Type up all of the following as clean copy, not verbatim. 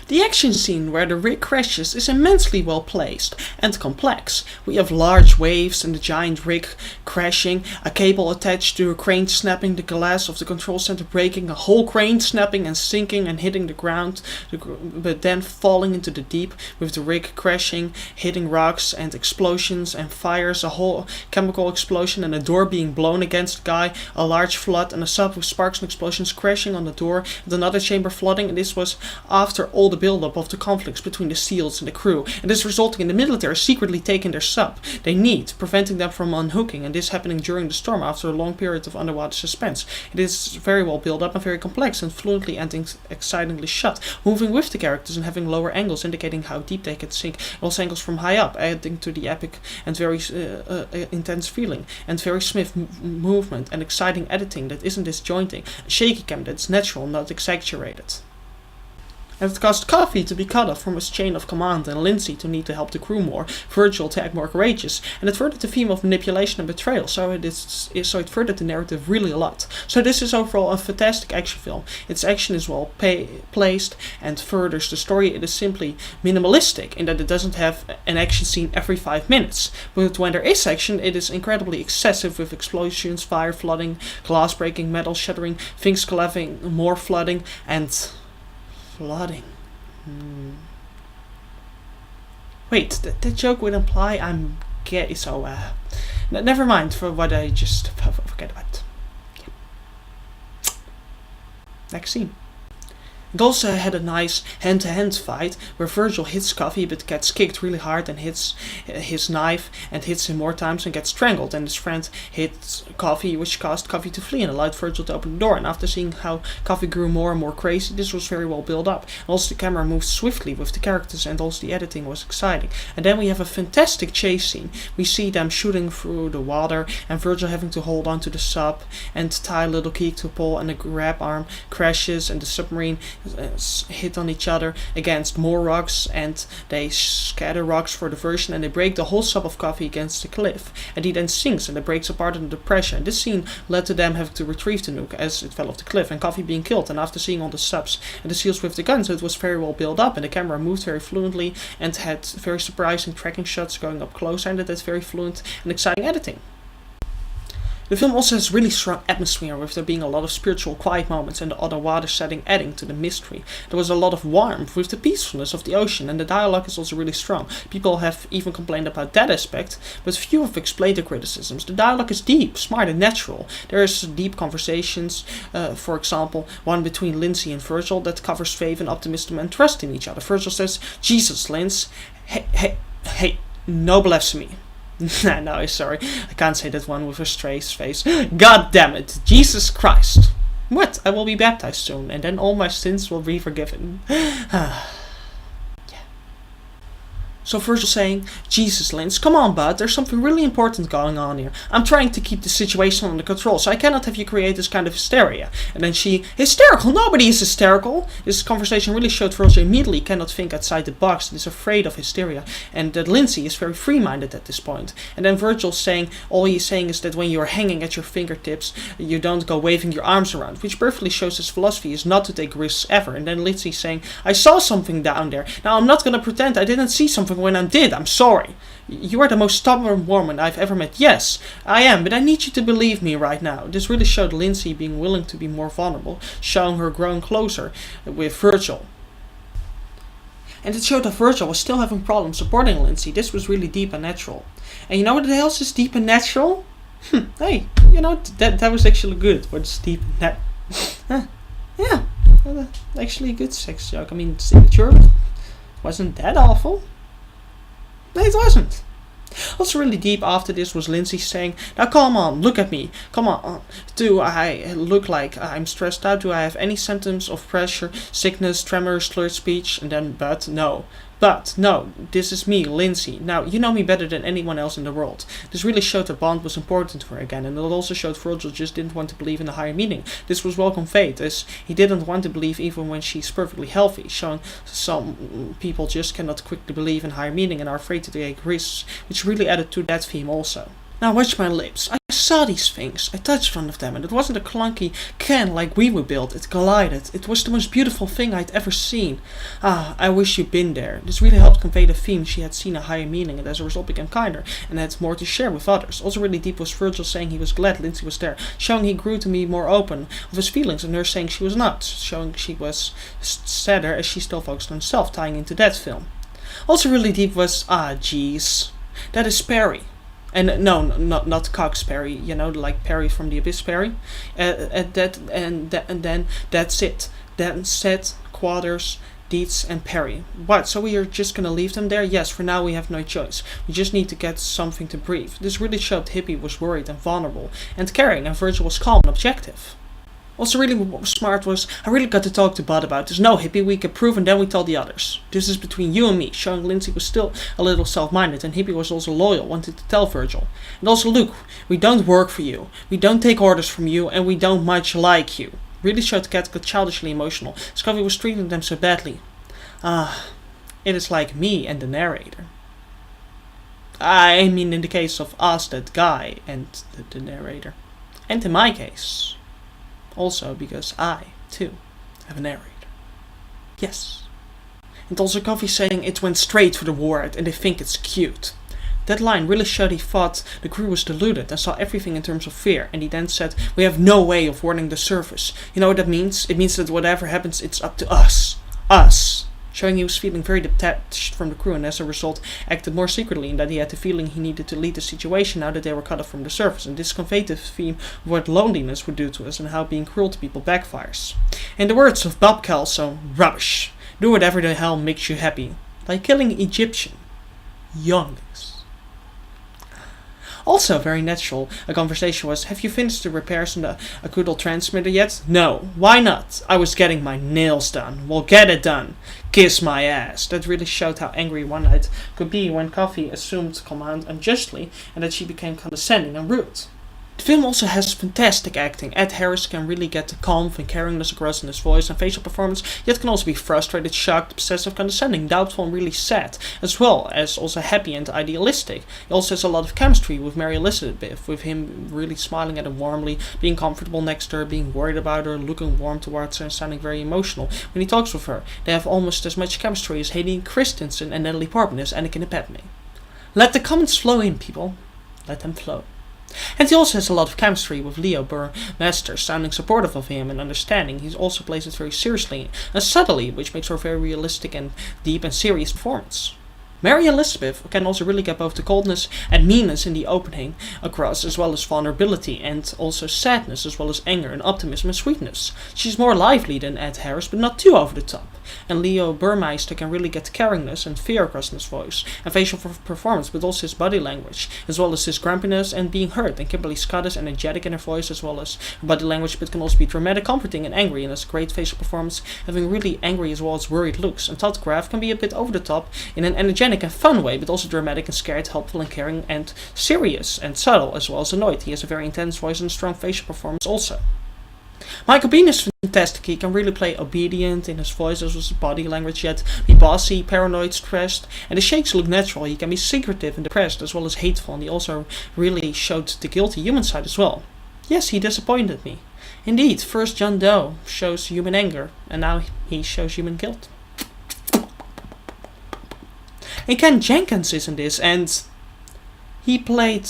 The action scene where the rig crashes is immensely well placed and complex. We have large waves and the giant rig crashing, a cable attached to a crane snapping, the glass of the control center breaking, a whole crane snapping and sinking and hitting the ground, but then falling into the deep, with the rig crashing, hitting rocks and explosions and fires, a whole chemical explosion and a door being blown against the guy, a large flood and a sub with sparks and explosions crashing on the door, and another chamber flooding, and this was after all the build-up of the conflicts between the SEALs and the crew, and this resulting in the military secretly taking their sub they need, preventing them from unhooking, and this happening during the storm after a long period of underwater suspense. It is very well built up and very complex and fluently and excitingly shot, moving with the characters and having lower angles indicating how deep they can sink, and also angles from high up, adding to the epic and very intense feeling, and very smooth movement and exciting editing that isn't disjointing, shaky cam that's natural, not exaggerated. And it caused Coffee to be cut off from his chain of command and Lindsay to need to help the crew more, Virgil to act more courageous, and it furthered the theme of manipulation and betrayal, so it furthered the narrative really a lot. So this is overall a fantastic action film. Its action is well placed and furthers the story. It is simply minimalistic in that it doesn't have an action scene every 5 minutes, but when there is action, it is incredibly excessive with explosions, fire, flooding, glass breaking, metal shattering, things collapsing, more flooding, and flooding. Wait, that joke would imply I'm gay, so never mind for what I just forget about. Yeah. Next scene. It also had a nice hand-to-hand fight where Virgil hits Coffee but gets kicked really hard and hits his knife and hits him more times and gets strangled, and his friend hits Coffee, which caused Coffee to flee and allowed Virgil to open the door. And after seeing how Coffee grew more and more crazy, this was very well built up. And also the camera moved swiftly with the characters, and also the editing was exciting. And then we have a fantastic chase scene. We see them shooting through the water and Virgil having to hold on to the sub and tie Little Keek to a pole, and the grab arm crashes and the submarine hit on each other against more rocks, and they scatter rocks for diversion, and they break the whole sub of Coffee against the cliff, and he then sinks and it breaks apart under the pressure. And this scene led to them having to retrieve the nuke as it fell off the cliff, and Coffee being killed, and after seeing all the subs and the SEALs with the guns, so it was very well built up, and the camera moved very fluently and had very surprising tracking shots going up close, and it had very fluent and exciting editing. The film also has really strong atmosphere, with there being a lot of spiritual quiet moments and the underwater setting adding to the mystery. There was a lot of warmth with the peacefulness of the ocean, and the dialogue is also really strong. People have even complained about that aspect, but few have explained the criticisms. The dialogue is deep, smart and natural. There is deep conversations, for example, one between Lindsay and Virgil that covers faith and optimism and trust in each other. Virgil says, "Jesus, Linz, hey, no blasphemy." No, sorry, I can't say that one with a straight face. God damn it, Jesus Christ. What? I will be baptized soon, and then all my sins will be forgiven. So Virgil saying, "Jesus, Linz, come on, bud, there's something really important going on here. I'm trying to keep the situation under control, so I cannot have you create this kind of hysteria." And then she, "Hysterical? Nobody is hysterical." This conversation really showed Virgil immediately cannot think outside the box and is afraid of hysteria, and that Lindsay is very free-minded at this point. And then Virgil saying, all he's saying is that when you're hanging at your fingertips, you don't go waving your arms around, which perfectly shows his philosophy is not to take risks ever. And then Lindsay saying, "I saw something down there. Now I'm not gonna pretend I didn't see something when I did. I'm sorry. You are the most stubborn woman I've ever met." "Yes, I am, but I need you to believe me right now." This really showed Lindsay being willing to be more vulnerable, showing her growing closer with Virgil. And it showed that Virgil was still having problems supporting Lindsay. This was really deep and natural. And you know what else is deep and natural? Hey, you know, that was actually good. What's deep and yeah, actually a good sex joke. I mean, it's immature. Wasn't that awful? No, it wasn't. Also really deep after this was Lindsay saying, "Now come on, look at me. Come on. Do I look like I'm stressed out? Do I have any symptoms of pressure, sickness, tremors, slurred speech?" And then, but no, this is me, Lindsay. Now, you know me better than anyone else in the world. This really showed that bond was important to her again, and it also showed Virgil just didn't want to believe in the higher meaning. This was well conveyed, as he didn't want to believe even when she's perfectly healthy, showing some people just cannot quickly believe in higher meaning and are afraid to take risks, which really added to that theme also. Now watch my lips. I saw these things. I touched one of them, and it wasn't a clunky can like we would build. It collided. It was the most beautiful thing I'd ever seen. Ah, I wish you'd been there. This really helped convey the theme. She had seen a higher meaning, and as a result became kinder, and had more to share with others. Also really deep was Virgil saying he was glad Lindsay was there, showing he grew to be more open of his feelings, and her saying she was not, showing she was sadder as she still focused on herself, tying into that film. Also really deep was, geez, that is Perry. And no, not Cox Perry, like Perry from the Abyss Perry. And then that's it. Then Set, Quarters, Dietz, and Perry. What, so we are just gonna leave them there? Yes, for now we have no choice. We just need to get something to breathe. This really showed Hippie was worried and vulnerable and caring, and Virgil was calm and objective. Also really smart was, I really got to talk to Bud about this. No, Hippie, we could prove and then we told the others. This is between you and me, showing Lindsay was still a little self-minded, and Hippie was also loyal, wanted to tell Virgil. And also, Luke, we don't work for you, we don't take orders from you, and we don't much like you. Really showed Cat got childishly emotional. Scovey was treating them so badly. It is like me and the narrator. I mean in the case of us, that guy, and the narrator. And in my case. Also because I, too, have a narrator. Yes. And also Coffee saying it went straight for the ward and they think it's cute. That line really showed he thought the crew was deluded and saw everything in terms of fear, and he then said, we have no way of warning the surface. You know what that means? It means that whatever happens, it's up to us. Us. Showing he was feeling very detached from the crew, and as a result acted more secretly, and that he had the feeling he needed to lead the situation now that they were cut off from the surface, and this conveyed the theme of what loneliness would do to us and how being cruel to people backfires. In the words of Bob Kelso, rubbish. Do whatever the hell makes you happy. Like killing Egyptian younglings. Also very natural, a conversation was, have you finished the repairs on the Akudal transmitter yet? No. Why not? I was getting my nails done. Well, get it done. Kiss my ass. That really showed how angry One Night could be when Coffee assumed command unjustly, and that she became condescending and rude. The film also has fantastic acting. Ed Harris can really get the calm and caringness across in his voice and facial performance, yet can also be frustrated, shocked, obsessive, condescending, doubtful, and really sad, as well as also happy and idealistic. He also has a lot of chemistry with Mary Elizabeth, with him really smiling at her warmly, being comfortable next to her, being worried about her, looking warm towards her, and sounding very emotional. When he talks with her, they have almost as much chemistry as Hayden Christensen and Natalie Portman as Anakin and Padme. Let the comments flow in, people. Let them flow. And he also has a lot of chemistry with Leo Burmester, sounding supportive of him and understanding. He also plays it very seriously and subtly, which makes for a very realistic and deep and serious performance. Mary Elizabeth can also really get both the coldness and meanness in the opening across, as well as vulnerability, and also sadness, as well as anger and optimism and sweetness. She's more lively than Ed Harris, but not too over the top. And Leo Burmeister can really get caringness and fear across in his voice and facial performance, but also his body language, as well as his grumpiness and being hurt. And Kimberly Scott is energetic in her voice, as well as her body language, but can also be dramatic, comforting, and angry, and has a great facial performance, having really angry as well as worried looks. And Todd Graff can be a bit over the top in an energetic and fun way, but also dramatic and scared, helpful and caring, and serious and subtle, as well as annoyed. He has a very intense voice and strong facial performance also. Michael Biehn is fantastic. He can really play obedient in his voice, as well as his body language, yet be bossy, paranoid, stressed, and the shakes look natural. He can be secretive and depressed, as well as hateful, and he also really showed the guilty human side as well. Yes, he disappointed me. Indeed, first John Doe shows human anger, and now he shows human guilt. And Ken Jenkins is in this, and he played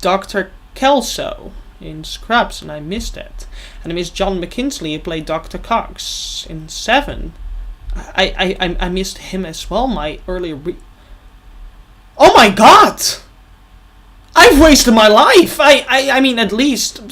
Dr. Kelso in Scrubs, and I missed that. And I missed John McKinsley, who played Dr. Cox in Seven. I missed him as well, my earlier Oh my god! I've wasted my life! I mean, at least...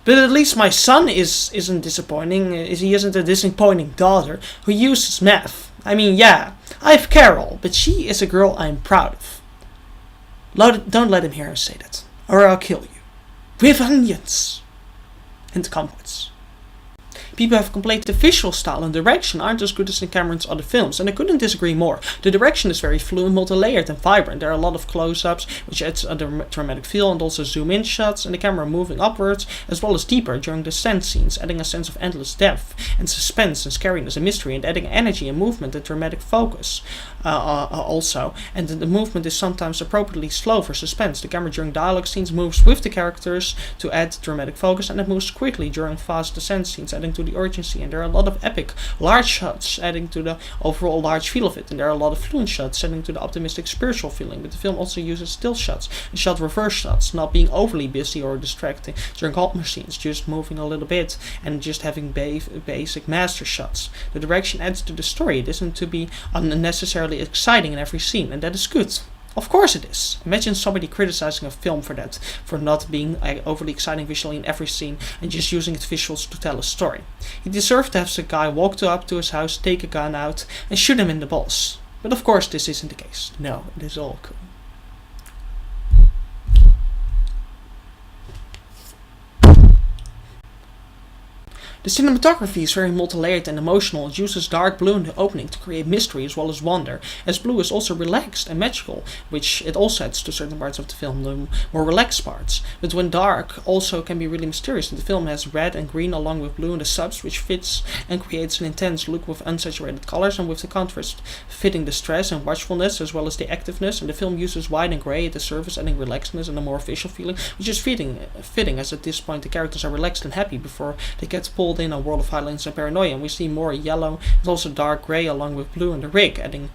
But at least my son isn't disappointing. He isn't a disappointing daughter who uses meth. I mean, yeah, I have Carol, but she is a girl I'm proud of. Don't let him hear her say that, or I'll kill you. With onions. And comforts. People have complained the visual style and direction aren't as good as in Cameron's other films, and I couldn't disagree more. The direction is very fluid, multi-layered and vibrant. There are a lot of close-ups, which adds a dramatic feel, and also zoom-in shots, and the camera moving upwards, as well as deeper during the stand scenes, adding a sense of endless depth, and suspense, and scariness, and mystery, and adding energy and movement and dramatic focus. also, and the movement is sometimes appropriately slow for suspense. The camera during dialogue scenes moves with the characters to add dramatic focus, and it moves quickly during fast descent scenes, adding to the urgency. And there are a lot of epic, large shots, adding to the overall large feel of it. And there are a lot of fluent shots, adding to the optimistic spiritual feeling. But the film also uses still shots and shot reverse shots, not being overly busy or distracting during Altmer scenes, just moving a little bit and just having basic master shots. The direction adds to the story. It isn't to be unnecessarily exciting in every scene, and that is good. Of course it is. Imagine somebody criticizing a film for that, for not being overly exciting visually in every scene and just using its visuals to tell a story. He deserved to have the guy walk up to his house, take a gun out, and shoot him in the balls. But of course this isn't the case. No, it is all cool. The cinematography is very multi-layered and emotional. It uses dark blue in the opening to create mystery as well as wonder, as blue is also relaxed and magical, which it also adds to certain parts of the film, the more relaxed parts. But when dark also can be really mysterious, and the film has red and green along with blue in the subs, which fits and creates an intense look with unsaturated colors, and with the contrast fitting the stress and watchfulness as well as the activeness. And the film uses white and grey at the surface, adding relaxedness and a more visual feeling, which is fitting as at this point the characters are relaxed and happy before they get pulled in a world of violence and paranoia. And we see more yellow and also dark grey along with blue in the rig, adding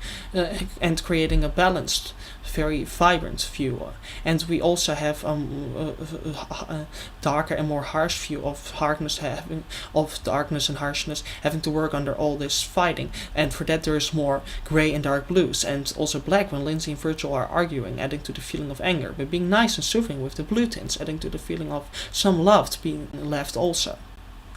and creating a balanced, very vibrant view. And we also have a darker and more harsh view of darkness and harshness having to work under all this fighting. And for that there is more grey and dark blues, and also black when Lindsay and Virgil are arguing, adding to the feeling of anger, but being nice and soothing with the blue tints, adding to the feeling of some love being left also.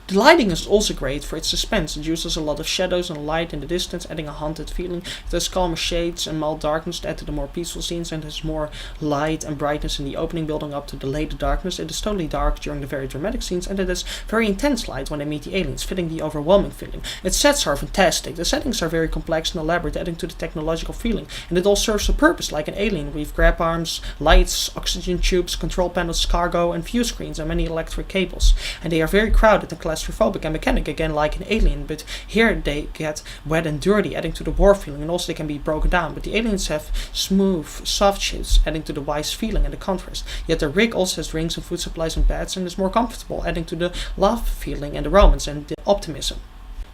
The lighting is also great for its suspense. It uses a lot of shadows and light in the distance, adding a haunted feeling. It has calmer shades and mild darkness to add to the more peaceful scenes, and has more light and brightness in the opening building up to the later darkness. It is totally dark during the very dramatic scenes, and it has very intense light when they meet the aliens, fitting the overwhelming feeling. Its sets are fantastic. The settings are very complex and elaborate, adding to the technological feeling, and it all serves a purpose like an alien. We have grab arms, lights, oxygen tubes, control panels, cargo, and view screens, and many electric cables. And they are very crowded and claustrophobic and mechanic, again like an alien, but here they get wet and dirty, adding to the war feeling, and also they can be broken down. But the aliens have smooth, soft shapes, adding to the wise feeling and the contrast. Yet the rig also has drinks and food supplies and beds, and is more comfortable, adding to the love feeling and the romance and the optimism.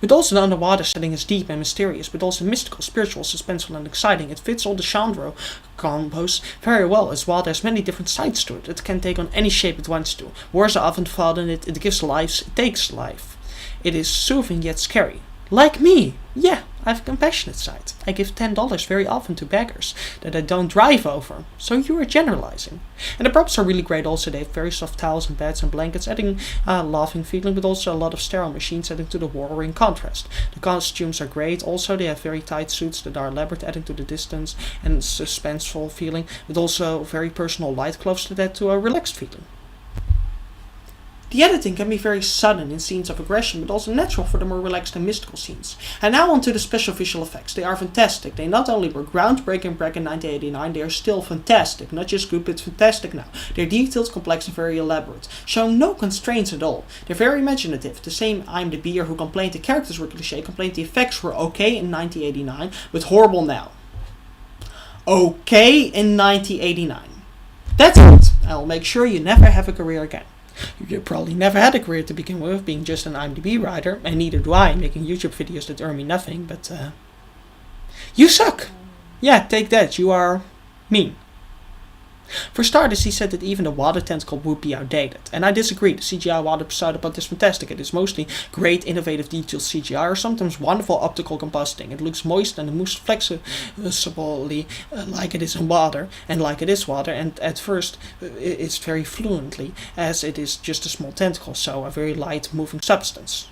But also the underwater setting is deep and mysterious, but also mystical, spiritual, suspenseful and exciting. It fits all the genre combos very well, as well there's many different sides to it. It can take on any shape it wants to. Wars are often fought in it, it gives life, it takes life. It is soothing yet scary. Like me! Yeah, I have a compassionate side. I give $10 very often to beggars that I don't drive over. So you are generalizing. And the props are really great also. They have very soft towels and beds and blankets, adding a laughing feeling, but also a lot of sterile machines, adding to the warring contrast. The costumes are great. Also, they have very tight suits that are elaborate, adding to the distance and suspenseful feeling, but also very personal light clothes that add to a relaxed feeling. The editing can be very sudden in scenes of aggression, but also natural for the more relaxed and mystical scenes. And now on to the special visual effects. They are fantastic. They not only were groundbreaking back in 1989, they are still fantastic. Not just good, but fantastic now. They're detailed, complex, and very elaborate, showing no constraints at all. They're very imaginative. The same IMDb'er who complained the characters were cliché complained the effects were okay in 1989, but horrible now. Okay in 1989. That's it. I'll make sure you never have a career again. You probably never had a career to begin with, being just an IMDb writer, and neither do I, making YouTube videos that earn me nothing, but you suck! Yeah, take that, you are mean. For starters, he said that even the water tentacle would be outdated, and I disagree. The CGI water pseudopod is fantastic. It is mostly great, innovative, detailed CGI, or sometimes wonderful optical compositing. It looks moist and moves flexibly like it is in water, and like it is water, and at first it's very fluently, as it is just a small tentacle, so a very light moving substance.